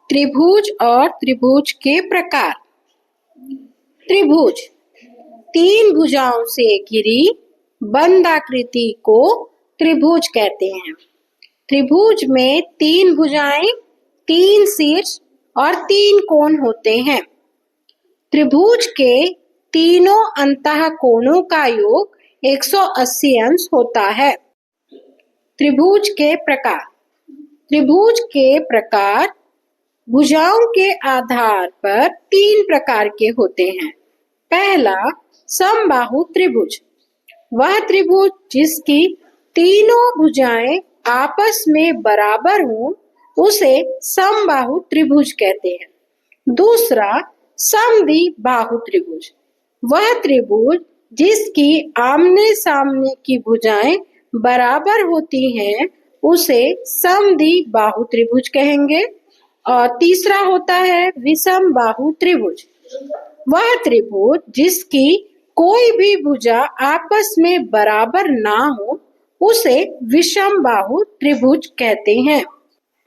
त्रिभुज और त्रिभुज के प्रकार। त्रिभुज तीन भुजाओं से घिरी बंद आकृति को त्रिभुज कहते हैं। त्रिभुज में तीन भुजाएं, तीन शीर्ष और तीन कोण होते हैं। त्रिभुज के तीनों अंतः कोणों का योग 180 अंश होता है। त्रिभुज के प्रकार। त्रिभुज के प्रकार भुजाओं के आधार पर तीन प्रकार के होते हैं। पहला, समबाहु त्रिभुज। वह त्रिभुज जिसकी तीनों भुजाएं आपस में बराबर हों उसे समबाहु त्रिभुज कहते हैं। दूसरा, समद्विबाहु त्रिभुज। वह त्रिभुज जिसकी आमने सामने की भुजाएं बराबर होती हैं उसे समद्विबाहु त्रिभुज कहेंगे। और तीसरा होता है विषम बाहु त्रिभुज। वह त्रिभुज जिसकी कोई भी भुजा आपस में बराबर ना हो उसे विषम बाहु त्रिभुज कहते हैं।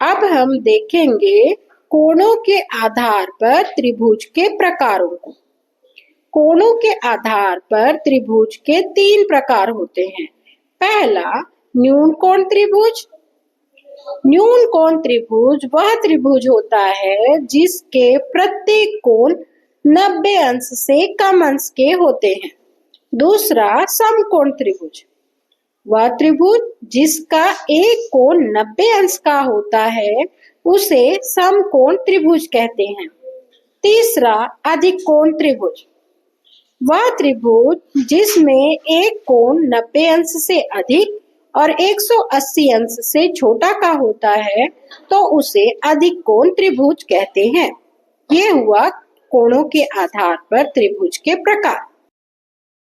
अब हम देखेंगे कोणों के आधार पर त्रिभुज के प्रकारों को। कोणों के आधार पर त्रिभुज के तीन प्रकार होते हैं। पहला, न्यून कोण त्रिभुज। न्यून कोण त्रिभुज वह त्रिभुज होता है जिसके प्रत्येक कोण 90 अंश से कम अंश के होते हैं। दूसरा, समकोण त्रिभुज। वह त्रिभुज जिसका एक कोण 90 अंश का होता है उसे समकोण त्रिभुज कहते हैं। तीसरा, अधिक कोण त्रिभुज। वह त्रिभुज जिसमें एक कोण 90 अंश से अधिक और 180 अंश से छोटा का होता है तो उसे अधिक कोण त्रिभुज कहते हैं। ये हुआ कोणों के आधार पर त्रिभुज के प्रकार।